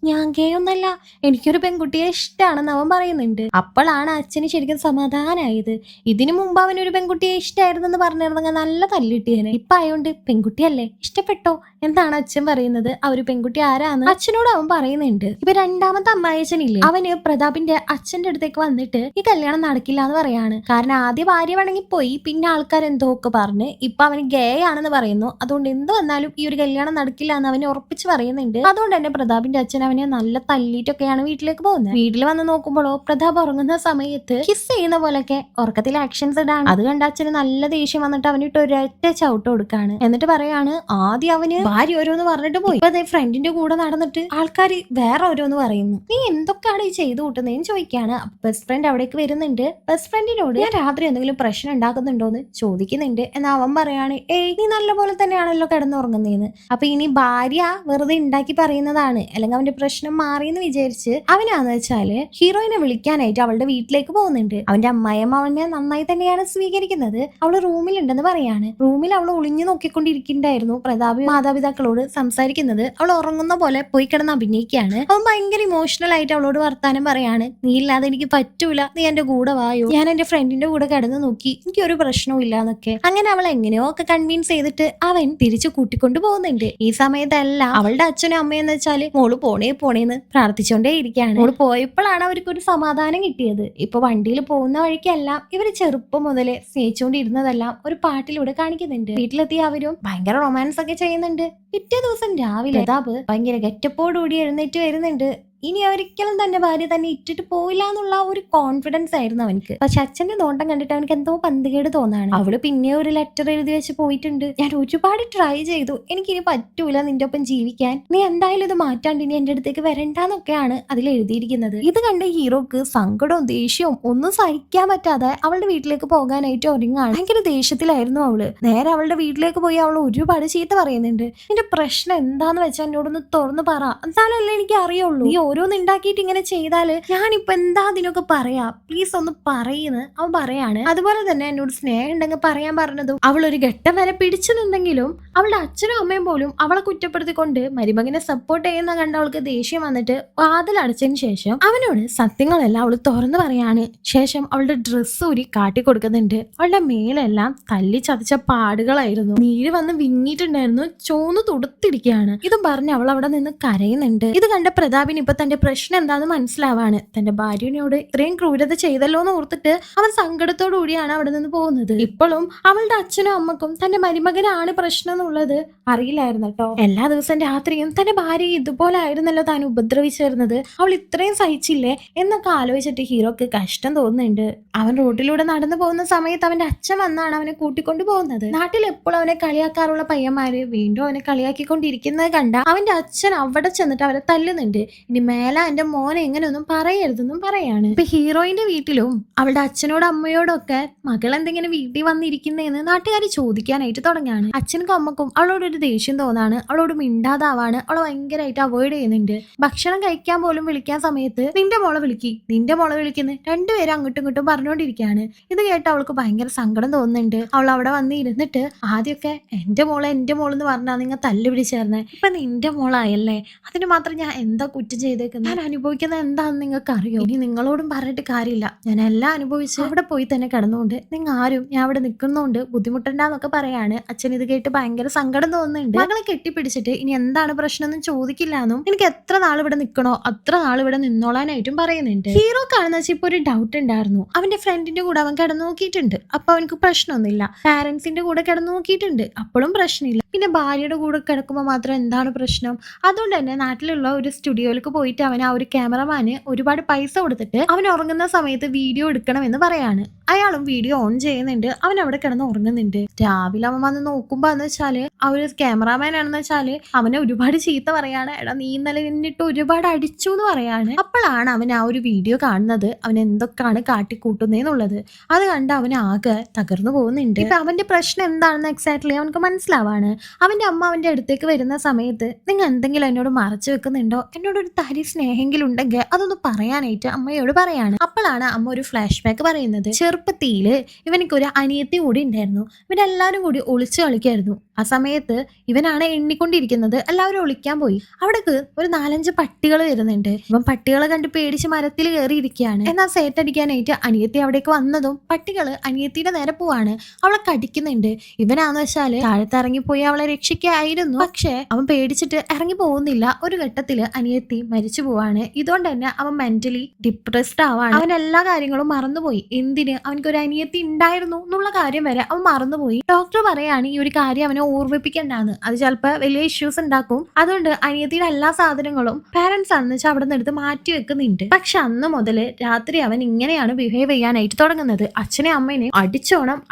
ഞാൻ ഗേ ഒന്നല്ല, എനിക്കൊരു പെൺകുട്ടിയെ ഇഷ്ടമാണെന്ന് അവൻ പറയുന്നുണ്ട്. അപ്പോഴാണ് അച്ഛന് ശരിക്കും സമാധാനായത്. ഇതിനു മുമ്പ് അവനൊരു പെൺകുട്ടിയെ ഇഷ്ടമായിരുന്നെന്ന് പറഞ്ഞിരുന്നെങ്കിൽ നല്ല തല്ലിട്ടിയേനെ. ഇപ്പൊ ആയോണ്ട് പെൺകുട്ടിയല്ലേ ഇഷ്ടപ്പെട്ടോ എന്താണ് അച്ഛൻ പറയുന്നത്. ആ ഒരു പെൺകുട്ടി ആരാന്ന് അച്ഛനോട് അവൻ പറയുന്നുണ്ട്. ഇപ്പൊ രണ്ടാമത്തെ അമ്മായച്ഛനില്ലേ, അവന് പ്രതാപിന്റെ അച്ഛന്റെ അടുത്തേക്ക് വന്നിട്ട് ഈ കല്യാണം നടക്കില്ല എന്ന് പറയാണ്. കാരണം ആദ്യ ഭാര്യ വേണമെങ്കിൽ പോയി, പിന്നെ ആൾക്കാർ എന്തോ ഒക്കെ പറഞ്ഞ് ഇപ്പൊ അവന് ഗേ ആണെന്ന് പറയുന്നു. അതുകൊണ്ട് എന്ത് വന്നാലും ഈ ഒരു കല്യാണം നടക്കില്ല എന്ന് അവന് ഉറപ്പിച്ച് പറയുന്നുണ്ട്. അതുകൊണ്ട് തന്നെ പ്രതാപിന്റെ അച്ഛൻ അവനെ നല്ല തല്ലിയിട്ടൊക്കെയാണ് വീട്ടിലേക്ക് പോകുന്നത്. വീട്ടിൽ വന്ന് നോക്കുമ്പോഴോ പ്രതാപ് ഉറങ്ങുന്ന സമയത്ത് കിസ് ചെയ്യുന്ന പോലൊക്കെ ഉറക്കത്തിൽ ആക്ഷൻസ് ഇടാണ്. അത് കണ്ട അച്ഛന് നല്ല ദേഷ്യം വന്നിട്ട് അവനിട്ട് ഒരൊറ്റ ചവിട്ട് കൊടുക്കാണ്. എന്നിട്ട് പറയാണ് ആദ്യം അവന് ഭാര്യ ഓരോന്ന് പറഞ്ഞിട്ട് പോയി, ഇപ്പൊ ഫ്രണ്ടിന്റെ കൂടെ നടന്നിട്ട് ആൾക്കാർ വേറെ ഓരോന്ന് പറയുന്നു, നീ എന്തൊക്കെയാണ് ഈ ചെയ്തു കൂട്ടുന്നതെന്ന് ചോദിക്കാണ്. ബെസ്റ്റ് ഫ്രണ്ട് അവിടേക്ക് വരുന്നുണ്ട്. ബെസ്റ്റ് ഫ്രണ്ടിനോട് ഞാൻ രാത്രി എന്തെങ്കിലും പ്രശ്നം ഉണ്ടാക്കുന്നുണ്ടോന്ന് ചോദിക്കുന്നുണ്ട്. എന്നാൽ അവൻ പറയാണ് നീ നല്ല പോലെ തന്നെയാണല്ലോ കിടന്നുറങ്ങുന്നതെന്ന്. അപ്പൊ ഇനി ഭാര്യ വെറുതെ ഉണ്ടാക്കി പറയുന്നതാണ്, അല്ലെങ്കിൽ അവന്റെ പ്രശ്നം മാറിയെന്ന് വിചാരിച്ച് അവനാന്ന് വെച്ചാല് ഹീറോയിനെ വിളിക്കാനായിട്ട് അവളുടെ വീട്ടിലേക്ക് പോകുന്നുണ്ട്. അവന്റെ അമ്മായിയമ്മ അവനെ നന്നായി തന്നെയാണ് സ്വീകരിക്കുന്നത്. അവള് റൂമിലുണ്ടെന്ന് പറയാണ്. റൂമിൽ അവൾ ഒളിഞ്ഞു നോക്കിക്കൊണ്ടിരിക്കുന്നുണ്ടായിരുന്നു. പ്രതാപ് മാതാപിതാക്കളോട് സംസാരിക്കുന്നത് അവൾ ഉറങ്ങുന്ന പോലെ പോയി കിടന്ന് അഭിനയിക്കുകയാണ്. അവൻ ഭയങ്കര ഇമോഷണൽ ആയിട്ട് അവളോട് വർത്താനം പറയാണ്, നീ ഇല്ലാതെ എനിക്ക് പറ്റൂല, നീ എന്റെ കൂടെ വായോ, ഞാൻ എന്റെ ഫ്രണ്ടിന്റെ കൂടെ കിടന്ന് നോക്കി, എനിക്ക് ഒരു പ്രശ്നവും ഇല്ല എന്നൊക്കെ. അങ്ങനെ അവൾ എങ്ങനെയോ ഒക്കെ കൺവിൻസ് ചെയ്തിട്ട് അവൻ തിരിച്ചു കൂട്ടിക്കൊണ്ടു പോകുന്നുണ്ട്. ഈ സമയത്തെല്ലാം അവളുടെ അച്ഛനും അമ്മയെന്ന് വെച്ചാല് മോള് പോണേന്ന് പ്രാർത്ഥിച്ചോണ്ടേ ഇരിക്കുകയാണ്. മോള് പോയപ്പോഴാണ് അവർക്ക് ഒരു സമാധാനം കിട്ടിയത്. ഇപ്പൊ വണ്ടിയിൽ പോകുന്ന വഴിക്കെല്ലാം ഇവര് ചെറുപ്പം മുതലേ സ്നേഹിച്ചുകൊണ്ടിരുന്നതെല്ലാം ഒരു പാട്ടിലൂടെ കാണിക്കുന്നുണ്ട്. വീട്ടിലെത്തിയ അവരും ഭയങ്കര റൊമാൻസ് ഒക്കെ ചെയ്യുന്നുണ്ട്. പിറ്റേ ദിവസം രാവിലെ പ്രതാപ് ഭയങ്കര ഗെറ്റപ്പോടുകൂടി എഴുന്നേറ്റ് വരുന്നുണ്ട്. ഇനി ഒരിക്കലും തന്റെ ഭാര്യ തന്നെ ഇട്ടിട്ട് പോയില്ല എന്നുള്ള ഒരു കോൺഫിഡൻസ് ആയിരുന്നു അവനിക്ക്. പക്ഷെ അച്ഛന്റെ നോട്ടം കണ്ടിട്ട് അവനക്ക് എന്തോ പന്തികേട് തോന്നാണ്. അവള് പിന്നെ ഒരു ലെറ്റർ എഴുതി വെച്ച് പോയിട്ടുണ്ട്, ഞാൻ ഒരുപാട് ട്രൈ ചെയ്തു, എനിക്കിനി പറ്റൂല നിന്റെ ഒപ്പം ജീവിക്കാൻ, നീ എന്തായാലും ഇത് മാറ്റാണ്ട് ഇനി എന്റെ അടുത്തേക്ക് വരണ്ടെന്നൊക്കെയാണ് അതിൽ എഴുതിയിരിക്കുന്നത്. ഇത് കണ്ട് ഹീറോക്ക് സങ്കടവും ദേഷ്യവും ഒന്നും സഹിക്കാൻ പറ്റാതെ അവളുടെ വീട്ടിലേക്ക് പോകാനായിട്ട് ഒരുങ്ങാണ്. ഭയങ്കര ദേഷ്യത്തിലായിരുന്നു അവള്. നേരെ അവളുടെ വീട്ടിലേക്ക് പോയി അവൾ ഒരുപാട് ചീത്ത പറയുന്നുണ്ട്. നിന്റെ നിന്റെ പ്രശ്നം എന്താന്ന് വെച്ചാൽ എന്നോടൊന്ന് തുറന്നു പറ, എന്നാലല്ലേ എനിക്ക് അറിയുള്ളൂ. നീ ഓരോന്ന് ഉണ്ടാക്കിയിട്ട് ഇങ്ങനെ ചെയ്താല് ഞാനിപ്പോ എന്താ അതിനൊക്കെ പറയാ, പ്ലീസ് ഒന്ന് പറയുന്നു അവൻ പറയാണ്. അതുപോലെ തന്നെ എന്നോട് സ്നേഹം ഉണ്ടെങ്കിൽ പറയാൻ പറഞ്ഞതും അവൾ ഒരു ഘട്ടം വരെ പിടിച്ചു നിന്നെങ്കിലും അവളുടെ അച്ഛനും അമ്മയും പോലും അവളെ കുറ്റപ്പെടുത്തിക്കൊണ്ട് മരുമകനെ സപ്പോർട്ട് ചെയ്യുന്ന കണ്ട അവൾക്ക് ദേഷ്യം വന്നിട്ട് വാതിൽ അടച്ചതിന് ശേഷം അവനോട് സത്യങ്ങളെല്ലാം അവൾ തുറന്നു പറയാണ്. ശേഷം അവളുടെ ഡ്രസ്സ് ഊരി കാട്ടിക്കൊടുക്കുന്നുണ്ട്. അവളുടെ മേലെല്ലാം തല്ലി ചതച്ച പാടുകളായിരുന്നു, നീര് വന്ന് വിങ്ങിയിട്ടുണ്ടായിരുന്നു, ചോന്ന് തൊടുത്തിരിക്കുകയാണ്. ഇതും പറഞ്ഞ് അവൾ അവിടെ നിന്ന് കരയുന്നുണ്ട്. ഇത് കണ്ട പ്രതാപിന് ഇപ്പൊ തന്റെ പ്രശ്നം എന്താന്ന് മനസ്സിലാവാണ്. തന്റെ ഭാര്യനോട് ഇത്രയും ക്രൂരത ചെയ്തല്ലോ എന്ന് ഓർത്തിട്ട് അവൻ സങ്കടത്തോടു കൂടിയാണ് അവിടെ നിന്ന് പോകുന്നത്. ഇപ്പോഴും അവളുടെ അച്ഛനും അമ്മക്കും തന്റെ മരുമകനാണ് പ്രശ്നം എന്നുള്ളത് അറിയില്ലായിരുന്നു കേട്ടോ. എല്ലാ ദിവസവും രാത്രിയും തന്റെ ഭാര്യയെ ഇതുപോലെ ആയിരുന്നല്ലോ താൻ ഉപദ്രവിച്ചിരുന്നത്, അവൾ ഇത്രയും സഹിച്ചില്ലേ എന്നൊക്കെ ആലോചിച്ചിട്ട് ഹീറോക്ക് കഷ്ടം തോന്നുന്നുണ്ട്. അവൻ റോഡിലൂടെ നടന്നു പോകുന്ന സമയത്ത് അവന്റെ അച്ഛൻ വന്നാണ് അവനെ കൂട്ടിക്കൊണ്ടു പോകുന്നത്. നാട്ടിൽ എപ്പോഴും അവനെ കളിയാക്കാറുള്ള പയ്യന്മാര് വീണ്ടും അവനെ കളിയാക്കിക്കൊണ്ടിരിക്കുന്നത് കണ്ട അവന്റെ അച്ഛൻ അവിടെ ചെന്നിട്ട് അവരെ തല്ലുന്നുണ്ട്. ഇനി മേലെ എന്റെ മോനെ എങ്ങനെയൊന്നും പറയരുതെന്നും പറയാണ്. ഇപ്പൊ ഹീറോയിന്റെ വീട്ടിലും അവളുടെ അച്ഛനോടും അമ്മയോടൊക്കെ മകൾ എന്തെങ്കിലും വീട്ടിൽ വന്നിരിക്കുന്നതെന്ന് നാട്ടുകാർ ചോദിക്കാനായിട്ട് തുടങ്ങാണ്. അച്ഛനും അമ്മക്കും അവളോടൊരു ദേഷ്യം തോന്നാണ്, അവളോട് മിണ്ടാതാവാണ്, അവളെ ഭയങ്കരമായിട്ട് അവോയ്ഡ് ചെയ്യുന്നുണ്ട്. ഭക്ഷണം കഴിക്കാൻ പോലും വിളിക്കാൻ സമയത്ത് നിന്റെ മോളെ വിളിക്കുന്നു രണ്ടുപേരും അങ്ങോട്ടും ഇങ്ങോട്ടും പറഞ്ഞുകൊണ്ടിരിക്കുകയാണ്. ഇത് കേട്ട് അവൾക്ക് ഭയങ്കര സങ്കടം തോന്നുന്നുണ്ട്. അവൾ അവിടെ വന്ന് ഇരുന്നിട്ട് ആദ്യമൊക്കെ എന്റെ മോള് എന്ന് പറഞ്ഞാൽ നിങ്ങൾ തല്ലു പിടിച്ചേർന്നേ, ഇപ്പൊ നിന്റെ മോളായല്ലേ, അതിന് മാത്രം ഞാൻ എന്താ കുറ്റം ചെയ്തേക്കുന്നത്, ഞാൻ അനുഭവിക്കുന്നത് എന്താണെന്ന് നിങ്ങൾക്ക് അറിയോ, ഇനി നിങ്ങളോടും പറഞ്ഞിട്ട് കാര്യമില്ല, ഞാൻ എല്ലാം അനുഭവിച്ച് അവിടെ പോയി തന്നെ കിടന്നുകൊണ്ട് നിങ്ങൾ ആരും ഞാൻ അവിടെ നിൽക്കുന്നോണ്ട് ബുദ്ധിമുട്ടുണ്ടെന്നൊക്കെ പറയാണ്. അച്ഛൻ ഇത് കേട്ട് ഭയങ്കര സങ്കടം തോന്നുന്നുണ്ട്. മകളെ കെട്ടിപ്പിടിച്ചിട്ട് ഇനി എന്താണ് പ്രശ്നം എന്ന് ചോദിക്കില്ല എന്നും എനിക്ക് എത്ര നാൾ ഇവിടെ നിൽക്കണോ അത്ര നാൾ ഇവിടെ നിന്നോളാനായിട്ടും പറയുന്നുണ്ട്. ഹീറോ കാണുന്ന വെച്ചാൽ ഇപ്പൊ ഒരു ഡൗട്ട് ഉണ്ടായിരുന്നു. അവന്റെ ഫ്രണ്ടിന്റെ കൂടെ അവൻ കിടന്നു നോക്കിയിട്ടുണ്ട്, അപ്പൊ അവനക്ക് പ്രശ്നമൊന്നുമില്ല. പാരന്റ്സിന്റെ കൂടെ കിടന്നു നോക്കിയിട്ടുണ്ട്, അപ്പോഴും പ്രശ്നമില്ല. പിന്നെ ഭാര്യയുടെ കൂടെ കിടക്കുമ്പോൾ മാത്രം എന്താണ് പ്രശ്നം? അതുകൊണ്ട് തന്നെ നാട്ടിലുള്ള ഒരു സ്റ്റുഡിയോയിലേക്ക് പോയിട്ട് അവൻ ആ ഒരു ക്യാമറമാന് ഒരുപാട് പൈസ കൊടുത്തിട്ട് അവൻ ഉറങ്ങുന്ന സമയത്ത് വീഡിയോ എടുക്കണമെന്ന് പറയാണ്. അയാളും വീഡിയോ ഓൺ ചെയ്യുന്നുണ്ട്, അവൻ അവിടെ കിടന്ന് ഉറങ്ങുന്നുണ്ട്. രാവിലെ അവൻ വന്ന് നോക്കുമ്പോ എന്ന് വെച്ചാല് ആ ഒരു ക്യാമറാമാൻ ആണെന്ന് വെച്ചാല് അവനെ ഒരുപാട് ചീത്ത പറയാണ്. എടാ നീ ഇന്നലെ നിന്നിട്ട് ഒരുപാട് അടിച്ചു എന്ന് പറയാണ്. അപ്പോഴാണ് അവൻ ആ ഒരു വീഡിയോ കാണുന്നത്, അവൻ എന്തൊക്കെയാണ് കാട്ടിക്കൂട്ടുന്നതെന്നുള്ളത്. അത് കണ്ട് അവൻ ആകെ തകർന്നു പോകുന്നുണ്ട്. ഇപ്പൊ അവന്റെ പ്രശ്നം എന്താണെന്ന് എക്സാക്ട്ലി അവനക്ക് മനസ്സിലാവാണ്. അവന്റെ അമ്മ അവന്റെ അടുത്തേക്ക് വരുന്ന സമയത്ത് നിങ്ങൾ എന്തെങ്കിലും എന്നോട് മറച്ചു വെക്കുന്നുണ്ടോ, എന്നോടൊരു തരി സ്നേഹമെങ്കിലും ഉണ്ടെങ്കിൽ അതൊന്ന് പറയാനായിട്ട് അമ്മയോട് പറയാണ്. അപ്പോഴാണ് അമ്മ ഒരു ഫ്ലാഷ് ബാക്ക് പറയുന്നത്. ചെറുപ്പത്തില് ഇവനിക്കൊരു അനിയത്തി കൂടി ഉണ്ടായിരുന്നു, ഇവരെല്ലാരും കൂടി ഒളിച്ചു കളിക്കായിരുന്നു. ആ സമയത്ത് ഇവനാണ് എണ്ണിക്കൊണ്ടിരിക്കുന്നത്, എല്ലാവരും ഒളിക്കാൻ പോയി. അവിടേക്ക് ഒരു 4-5 പട്ടികൾ വരുന്നുണ്ട്. ഇവൻ പട്ടികളെ കണ്ട് പേടിച്ച് മരത്തിൽ കയറിയിരിക്കുകയാണ്. എന്നാൽ സേറ്റടിക്കാനായിട്ട് അനിയത്തി അവിടേക്ക് വന്നതും പട്ടികള് അനിയത്തിയുടെ നേരെ പോവാണ്, അവളെ കടിക്കുന്നുണ്ട്. ഇവനാന്ന് വെച്ചാല് താഴത്ത് ഇറങ്ങിപ്പോയി അവളെ രക്ഷിക്കായിരുന്നു, പക്ഷെ അവൻ പേടിച്ചിട്ട് ഇറങ്ങി പോകുന്നില്ല. ഒരു ഘട്ടത്തില് അനിയത്തി മരിച്ചു പോവാണ്. ഇതുകൊണ്ട് തന്നെ അവൻ മെന്റലി ഡിപ്രസ്ഡ് ആവാണ്. അവൻ എല്ലാ കാര്യങ്ങളും മറന്നുപോയി. എന്തിന് അവനക്കൊരു അനിയത്തി ഉണ്ടായിരുന്നു എന്നുള്ള കാര്യം വരെ അവൻ മറന്നുപോയി. ഡോക്ടർ പറയാണ് ഈ ഒരു കാര്യം അവനെ ഓർമ്മിപ്പിക്കണ്ടാന്ന്, അത് ചിലപ്പോൾ വലിയ ഇഷ്യൂസ് ഉണ്ടാക്കും. അതുകൊണ്ട് അനിയത്തിയുടെ എല്ലാ സാധനങ്ങളും പാരന്റ്സ് ആണെന്ന് വെച്ചാൽ അവിടെ നിന്ന് എടുത്ത് മാറ്റി വെക്കുന്നുണ്ട്. പക്ഷെ അന്ന് മുതല് രാത്രി അവൻ ഇങ്ങനെയാണ് ബിഹേവ് ചെയ്യാനായിട്ട് തുടങ്ങുന്നത്. അച്ഛനെ അമ്മേനെ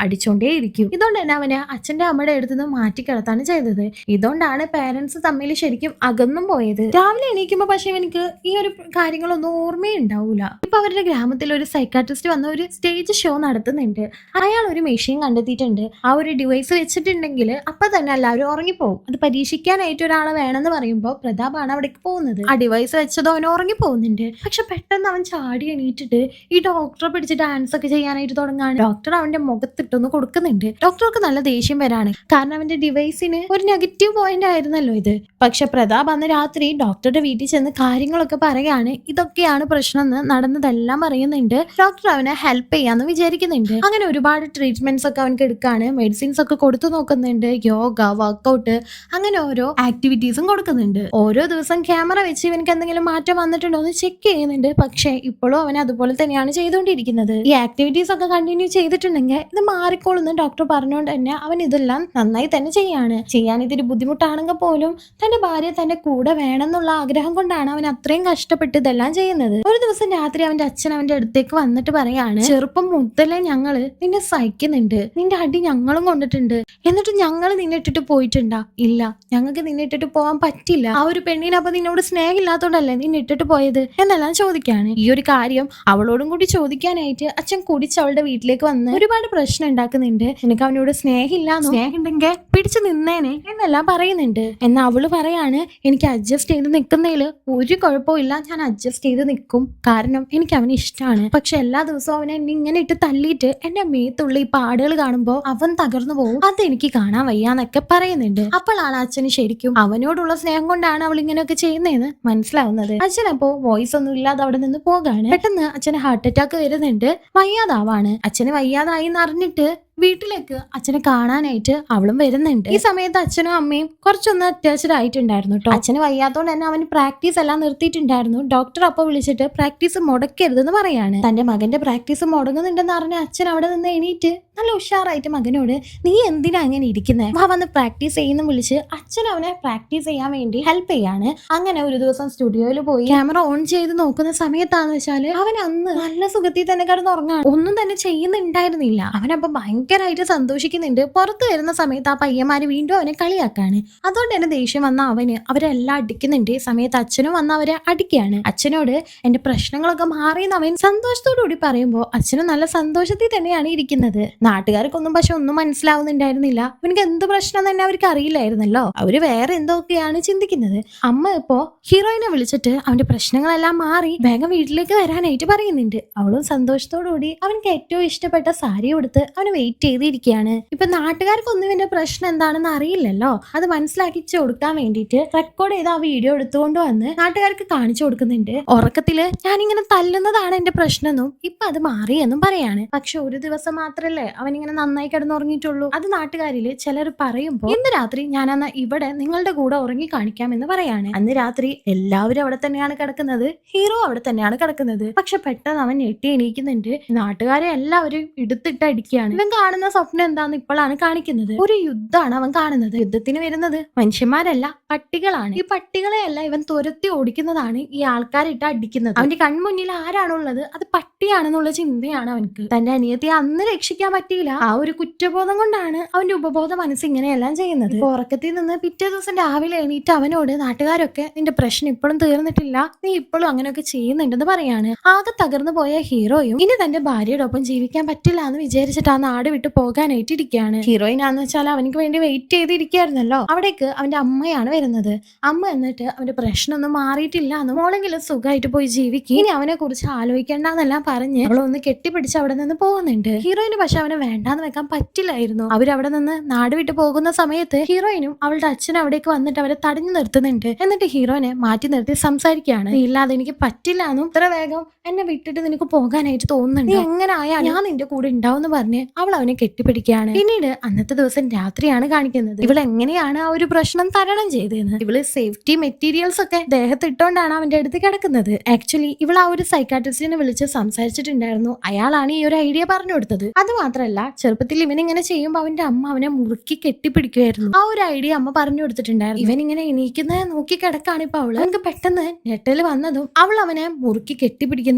അടിച്ചോണ്ടേ ഇരിക്കും. ഇതുകൊണ്ട് തന്നെ അവന് അച്ഛന്റെ അമ്മയുടെ അടുത്ത് നിന്ന് മാറ്റി കിടത്താണ് ചെയ്തത്. ഇതുകൊണ്ടാണ് പാരന്റ്സ് തമ്മിൽ ശരിക്കും അകന്നും പോയത്. രാവിലെ എണീക്കുമ്പോ പക്ഷെ എനിക്ക് ഈ ഒരു കാര്യങ്ങളൊന്നും ഓർമ്മയുണ്ടാവൂല. ഇപ്പൊ അവരുടെ ഗ്രാമത്തിൽ ഒരു സൈക്കാട്രിസ്റ്റ് വന്ന ഒരു സ്റ്റേജ് ഷോ നടത്തുന്നുണ്ട്. അയാൾ ഒരു മെഷീൻ കണ്ടെത്തിയിട്ടുണ്ട്. ആ ഒരു ഡിവൈസ് വെച്ചിട്ടുണ്ടെങ്കിൽ അപ്പൊ തന്നെ എല്ലാവരും ഉറങ്ങിപ്പോകും. അത് പരീക്ഷിക്കാനായിട്ട് ഒരാളെ വേണമെന്ന് പറയുമ്പോൾ പ്രതാപാണ് അവിടേക്ക് പോകുന്നത്. ആ ഡിവൈസ് വെച്ചതോ അവൻ ഉറങ്ങിപ്പോകുന്നുണ്ട്. പക്ഷെ പെട്ടെന്ന് അവൻ ചാടി എണീറ്റിട്ട് ഈ ഡോക്ടറെ പിടിച്ച് ഡാൻസ് ഒക്കെ ചെയ്യാനായിട്ട് തുടങ്ങാണ്. ഡോക്ടർ അവന്റെ മുഖത്തിട്ടൊന്ന് കൊടുക്കുന്നുണ്ട്. ഡോക്ടർക്ക് നല്ല ദേഷ്യം വരാണ്, കാരണം അവന്റെ ഡിവൈസിന് ഒരു നെഗറ്റീവ് പോയിന്റ് ആയിരുന്നല്ലോ ഇത്. പക്ഷെ പ്രതാപ് അന്ന് രാത്രി ഡോക്ടറുടെ വീട്ടിൽ ചെന്ന് കാര്യങ്ങളൊക്കെ പറയാണ്. ഇതൊക്കെയാണ് പ്രശ്നം എന്ന് നടന്നതെല്ലാം പറയുന്നുണ്ട്. ഡോക്ടർ അവനെ ഹെൽപ്പ് ചെയ്യാന്ന് വിചാരിക്കുന്നുണ്ട്. അങ്ങനെ ഒരുപാട് ട്രീറ്റ്മെന്റ്സ് ഒക്കെ അവനക്ക് എടുക്കാണ്. മെഡിസിൻസ് ഒക്കെ കൊടുത്തു നോക്കുന്നുണ്ട്. യോഗ, വർക്കൗട്ട്, അങ്ങനെ ഓരോ ആക്ടിവിറ്റീസും കൊടുക്കുന്നുണ്ട്. ഓരോ ദിവസം ക്യാമറ വെച്ച് ഇവനക്ക് എന്തെങ്കിലും മാറ്റം വന്നിട്ടുണ്ടോ എന്ന് ചെക്ക് ചെയ്യുന്നുണ്ട്. പക്ഷെ ഇപ്പോഴും അവൻ അതുപോലെ തന്നെയാണ് ചെയ്തുകൊണ്ടിരിക്കുന്നത്. ഈ ആക്ടിവിറ്റീസ് ഒക്കെ കണ്ടിന്യൂ ചെയ്തിട്ടുണ്ടെങ്കിൽ ഇത് മാറിക്കോളുന്ന് ഡോക്ടർ പറഞ്ഞുകൊണ്ട് തന്നെ അവൻ ഇതെല്ലാം നന്നായി തന്നെ ചെയ്യാൻ ഇതിന് ബുദ്ധിമുട്ടാണെങ്കിൽ പോലും തന്റെ ഭാര്യ തന്റെ കൂടെ വേണമെന്നുള്ള ആഗ്രഹം കൊണ്ടാണ് അവൻ അത്രയും കഷ്ടപ്പെട്ട് ഇതെല്ലാം ചെയ്യുന്നത്. ഒരു ദിവസം രാത്രി അവന്റെ അച്ഛൻ അവന്റെ അടുത്തേക്ക് വന്നിട്ട് പറയാണ്, ചെറുപ്പം മുതലേ ഞങ്ങള് നിന്നെ സഹിക്കുന്നുണ്ട്, നിന്റെ അടി ഞങ്ങളും കൊണ്ടിട്ടുണ്ട്, എന്നിട്ട് ഞങ്ങൾ നിന്നെ ഇട്ടിട്ട് പോയിട്ടുണ്ടാ? ഇല്ല, ഞങ്ങൾക്ക് നിന്നെ ഇട്ടിട്ട് പോകാൻ പറ്റില്ല. ആ ഒരു പെണ്ണിന് അപ്പൊ നിന്നോട് സ്നേഹമില്ലാത്തോണ്ടല്ലേ നിന്നെ ഇട്ടിട്ട് പോയത് എന്നെല്ലാം ചോദിക്കാണ്. ഈ ഒരു കാര്യം അവളോടും കൂടി ചോദിക്കാനായിട്ട് അച്ഛൻ കുടിച്ച് അവളുടെ വീട്ടിലേക്ക് വന്ന് ഒരുപാട് പ്രശ്നം ഉണ്ടാക്കുന്നുണ്ട്. എനിക്ക് അവനോട് സ്നേഹമില്ലാന്നോ, സ്നേഹം ഉണ്ടെങ്കിൽ പിടിച്ചു നിന്നേനെ എന്നെല്ലാം പറയുന്നുണ്ട്. എന്നാ അവള് പറയാണ്, എനിക്ക് അഡ്ജസ്റ്റ് ചെയ്ത് നിൽക്കുന്നതില് ഒരു കുഴപ്പമില്ല, ഞാൻ അഡ്ജസ്റ്റ് ചെയ്ത് നിൽക്കും, കാരണം എനിക്ക് അവന് ഇഷ്ടമാണ്. പക്ഷെ എല്ലാ ദിവസവും അവനെ എന്നെ ഇങ്ങനെ ഇട്ട് തല്ലിയിട്ട് എന്റെ മേത്തുള്ള ഈ പാടുകൾ കാണുമ്പോ അവൻ തകർന്നു പോകും, അതെനിക്ക് കാണാൻ വയ്യാന്നൊക്കെ പറയുന്നുണ്ട്. അപ്പോഴാണ് അച്ഛന് ശരിക്കും അവനോടുള്ള സ്നേഹം കൊണ്ടാണ് അവൾ ഇങ്ങനെയൊക്കെ ചെയ്യുന്നതെന്ന് മനസ്സിലാവുന്നത്. അച്ഛനപ്പോ വോയിസ് ഒന്നും ഇല്ലാതെ അവിടെ നിന്ന് പോകാണ്. പെട്ടെന്ന് അച്ഛന് ഹാർട്ട് അറ്റാക്ക് വരുന്നുണ്ട്, വയ്യാതാവാണ്. അച്ഛന് വയ്യാതായി എന്ന് അറിഞ്ഞിട്ട് വീട്ടിലേക്ക് അച്ഛനെ കാണാനായിട്ട് അവളും വരുന്നുണ്ട്. ഈ സമയത്ത് അച്ഛനും അമ്മയും കുറച്ചൊന്ന് അറ്റാച്ച്ഡ് ആയിട്ടുണ്ടായിരുന്നു കേട്ടോ. അച്ഛന് വയ്യാത്തോണ്ട് തന്നെ അവന് പ്രാക്ടീസ് എല്ലാം നിർത്തിയിട്ടുണ്ടായിരുന്നു. ഡോക്ടർ അപ്പൊ വിളിച്ചിട്ട് പ്രാക്ടീസ് മുടക്കരുതെന്ന് പറയാണ്. തന്റെ മകന്റെ പ്രാക്ടീസ് മുടങ്ങുന്നുണ്ടെന്ന് അറിഞ്ഞ അച്ഛൻ അവിടെ നിന്ന് എണീറ്റ് നല്ല ഉഷാറായിട്ട് മകനോട്, നീ എന്തിനാ അങ്ങനെ ഇരിക്കുന്നത്, വാ വന്ന് പ്രാക്ടീസ് ചെയ്യുന്ന വിളിച്ച് അച്ഛൻ അവനെ പ്രാക്ടീസ് ചെയ്യാൻ വേണ്ടി ഹെൽപ്പ് ചെയ്യാണ്. അങ്ങനെ ഒരു ദിവസം സ്റ്റുഡിയോയിൽ പോയി ക്യാമറ ഓൺ ചെയ്ത് നോക്കുന്ന സമയത്താന്ന് വെച്ചാല് അവൻ അന്ന് നല്ല സുഖത്തിൽ തന്നെ കിടന്നുറങ്ങാണ്, ഒന്നും തന്നെ ചെയ്യുന്നുണ്ടായിരുന്നില്ല. അവനപ്പൊ ഭയങ്കരമായിട്ട് സന്തോഷിക്കുന്നുണ്ട്. പുറത്ത് വരുന്ന സമയത്ത് ആ പയ്യന്മാര് വീണ്ടും അവനെ കളിയാക്കാണ്. അതുകൊണ്ട് തന്നെ ദേഷ്യം വന്ന അവന് അവരെല്ലാം അടിക്കുന്നുണ്ട്. ഈ സമയത്ത് അച്ഛനും വന്ന് അവരെ അടിക്കുകയാണ്. അച്ഛനോട് എന്റെ പ്രശ്നങ്ങളൊക്കെ മാറിയെന്ന് അവൻ സന്തോഷത്തോടു കൂടി പറയുമ്പോൾ അച്ഛനും നല്ല സന്തോഷത്തിൽ തന്നെയാണ് ഇരിക്കുന്നത്. നാട്ടുകാർക്കൊന്നും പക്ഷെ ഒന്നും മനസ്സിലാവുന്നുണ്ടായിരുന്നില്ല. അവനക്ക് എന്ത് പ്രശ്നം തന്നെ അവർക്ക് അറിയില്ലായിരുന്നല്ലോ. അവര് വേറെ എന്തൊക്കെയാണ് ചിന്തിക്കുന്നത്. അമ്മ ഇപ്പോ ഹീറോയിനെ വിളിച്ചിട്ട് അവന്റെ പ്രശ്നങ്ങളെല്ലാം മാറി വേഗം വീട്ടിലേക്ക് വരാനായിട്ട് പറയുന്നുണ്ട്. അവളും സന്തോഷത്തോടു കൂടി അവനക്ക് ഏറ്റവും ഇഷ്ടപ്പെട്ട സാരി കൊടുത്ത് അവന് വെയിറ്റ് ചെയ്തിരിക്കുകയാണ്. ഇപ്പൊ നാട്ടുകാർക്കൊന്നും ഇവന്റെ പ്രശ്നം എന്താണെന്ന് അറിയില്ലല്ലോ. അത് മനസ്സിലാക്കിച്ചു കൊടുക്കാൻ വേണ്ടിയിട്ട് റെക്കോർഡ് ചെയ്ത് ആ വീഡിയോ എടുത്തുകൊണ്ട് വന്ന് നാട്ടുകാർക്ക് കാണിച്ചു കൊടുക്കുന്നുണ്ട്. ഉറക്കത്തില് ഞാനിങ്ങനെ തല്ലുന്നതാണ് എന്റെ പ്രശ്നമെന്നും ഇപ്പൊ അത് മാറിയെന്നും പറയാണ്. പക്ഷെ ഒരു ദിവസം മാത്രല്ലേ അവനിങ്ങനെ നന്നായി കിടന്നുറങ്ങിയിട്ടുള്ളൂ. അത് നാട്ടുകാരില് ചിലർ പറയുമ്പോ ഇന്ന് രാത്രി ഞാനന്ന് ഇവിടെ നിങ്ങളുടെ കൂടെ ഉറങ്ങി കാണിക്കാമെന്ന് പറയാണ്. അന്ന് രാത്രി എല്ലാവരും അവിടെ തന്നെയാണ് കിടക്കുന്നത്, ഹീറോ അവിടെ തന്നെയാണ് കിടക്കുന്നത്. പക്ഷെ പെട്ടെന്ന് അവൻ ഞെട്ടി എണീക്കുന്നുണ്ട്. നാട്ടുകാരെ എല്ലാവരും എടുത്തിട്ട് അടിക്കുകയാണ്. ഇവൻ കാണുന്ന സ്വപ്നം എന്താന്ന് ഇപ്പോഴാണ് കാണിക്കുന്നത്. ഒരു യുദ്ധമാണ് അവൻ കാണുന്നത്. യുദ്ധത്തിന് വരുന്നത് മനുഷ്യന്മാരല്ല, പട്ടികളാണ്. ഈ പട്ടികളെയല്ല ഇവൻ തുരത്തി ഓടിക്കുന്നതാണ് ഈ ആൾക്കാരിട്ട് അടിക്കുന്നത്. അവന്റെ കൺമുന്നിൽ ആരാണുള്ളത്, അത് പട്ടിയാണെന്നുള്ള ചിന്തയാണ് അവൻക്ക്. തന്റെ അനിയത്തെ അന്ന് രക്ഷിക്കാൻ പറ്റിയില്ല, ആ ഒരു കുറ്റബോധം കൊണ്ടാണ് അവന്റെ ഉപബോധ മനസ്സ് ഇങ്ങനെയെല്ലാം ചെയ്യുന്നത്. ഉറക്കത്തിൽ നിന്ന് പിറ്റേ ദിവസം രാവിലെ എണീറ്റ് അവനോട് നാട്ടുകാരൊക്കെ നിന്റെ പ്രശ്നം ഇപ്പോഴും തീർന്നിട്ടില്ല, നീ ഇപ്പോഴും അങ്ങനെയൊക്കെ ചെയ്യുന്നുണ്ടെന്ന് പറയാണ്. ആകെ തകർന്നു പോയ ഹീറോയും ഇനി തന്റെ ഭാര്യയുടെ ഒപ്പം ജീവിക്കാൻ പറ്റില്ല എന്ന് വിചാരിച്ചിട്ട് ആ നാട് വിട്ട് പോകാനായിട്ട് ഇരിക്കുകയാണ്. ഹീറോയിനാന്ന് വെച്ചാൽ അവനക്ക് വേണ്ടി വെയിറ്റ് ചെയ്തിരിക്കുകയായിരുന്നല്ലോ. അവിടേക്ക് അവന്റെ അമ്മയാണ് വരുന്നത്. അമ്മ എന്നിട്ട് അവന്റെ പ്രശ്നമൊന്നും മാറിയിട്ടില്ല എന്ന്, മോളെങ്കിലും സുഖമായിട്ട് പോയി ജീവിക്കും, ഇനി അവനെ കുറിച്ച് ആലോചിക്കേണ്ടെന്നെല്ലാം പറഞ്ഞ് അവളൊന്ന് കെട്ടിപ്പിടിച്ച് അവിടെ നിന്ന് പോകുന്നുണ്ട്. ഹീറോയിന് പക്ഷെ അവനെ വേണ്ടാന്ന് വെക്കാൻ പറ്റില്ലായിരുന്നു. അവരവിടെ നിന്ന് നാട് വിട്ട് പോകുന്ന സമയത്ത് ഹീറോയിനും അവളുടെ അച്ഛനും അവിടേക്ക് വന്നിട്ട് അവരെ തടഞ്ഞു നിർത്തുന്നുണ്ട്. എന്നിട്ട് ഹീറോയിനെ മാറ്റി നിർത്തി സംസാരിക്കുകയാണ്. നീ ഇല്ലാതെ എനിക്ക് പറ്റില്ല എന്നും ഇത്ര വേഗം എന്നെ വിട്ടിട്ട് നിനക്ക് പോകാനായിട്ട് തോന്നുന്നുണ്ട്, നീ എങ്ങനെ ആയാലും ഞാൻ നിന്റെ കൂടെ ഉണ്ടാവും പറഞ്ഞ് അവൾ അവനെ കെട്ടിപ്പിടിക്കുകയാണ്. പിന്നീട് അന്നത്തെ ദിവസം രാത്രിയാണ് കാണിക്കുന്നത്. ഇവൾ എങ്ങനെയാണ് ആ ഒരു പ്രശ്നം തരണം ചെയ്തതെന്ന്. ഇവള് സേഫ്റ്റി മെറ്റീരിയൽസ് ഒക്കെ ദേഹത്ത് ഇട്ടോണ്ടാണ് അവന്റെ അടുത്ത് കിടക്കുന്നത്. ആക്ച്വലി ഇവൾ ആ ഒരു സൈക്കാട്രിസ്റ്റിനെ വിളിച്ച് സംസാരിച്ചിട്ടുണ്ടായിരുന്നു. അയാളാണ് ഈ ഒരു ഐഡിയ പറഞ്ഞു കൊടുത്തത്. അത് മാത്രല്ല ചെറുപ്പത്തിൽ ഇവനിങ്ങനെ ചെയ്യുമ്പോൾ അവന്റെ അമ്മ അവനെ മുറുക്കി കെട്ടിപ്പിടിക്കുമായിരുന്നു. ആ ഒരു ഐഡിയ അമ്മ പറഞ്ഞു കൊടുത്തിട്ടുണ്ടായിരുന്നു. ഇവൻ ഇങ്ങനെ എണീക്കുന്നത് നോക്കി കിടക്കാണ് ഇപ്പൊ അവള്. അവൾക്ക് പെട്ടെന്ന് ഞെട്ടല് വന്നതും അവൾ അവനെ മുറുക്കി കെട്ടിപ്പിടിക്കുന്നുണ്ട്.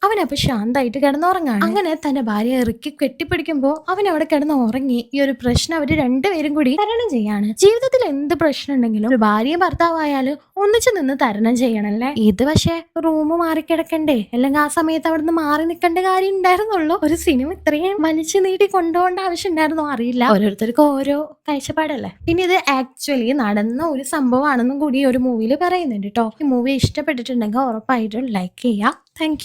അവനപ്പൊ ശാന്തായിട്ട് കിടന്നുറങ്ങാണ്. അങ്ങനെ തന്റെ ഭാര്യ ഇറുക്കി കെട്ടിപ്പിടിക്കുമ്പോ അവൻ അവിടെ കിടന്ന് ഉറങ്ങി. ഈ ഒരു പ്രശ്നം അവര് രണ്ടുപേരും കൂടി തരണം ചെയ്യാണ്. ജീവിതത്തിൽ എന്ത് പ്രശ്നം ഉണ്ടെങ്കിലും ഒരു ഭാര്യയും ഭർത്താവായാലും ഒന്നിച്ചു നിന്ന് തരണം ചെയ്യണല്ലേ. ഇത് പക്ഷെ റൂം മാറിക്കിടക്കണ്ടേ, അല്ലെങ്കിൽ ആ സമയത്ത് അവിടെ നിന്ന് മാറി നിൽക്കേണ്ട കാര്യം ഉണ്ടായിരുന്നുള്ളൂ. ഒരു സിനിമ ഇത്രയും വലിച്ചു നീട്ടി കൊണ്ടുപോകേണ്ട ആവശ്യം ഉണ്ടായിരുന്നോ അറിയില്ല. ഓരോരുത്തർക്കും ഓരോ കാഴ്ചപ്പാടല്ലേ. പിന്നെ ഇത് ആക്ച്വലി നടന്ന ഒരു സംഭവമാണെന്നും കൂടി ഒരു മൂവിയിൽ പറയുന്നുണ്ട് കേട്ടോ. ഈ മൂവി ഇഷ്ടപ്പെട്ടിട്ടുണ്ടെങ്കിൽ ഉറപ്പായിട്ടും ലൈക്ക് ചെയ്യുക. താങ്ക്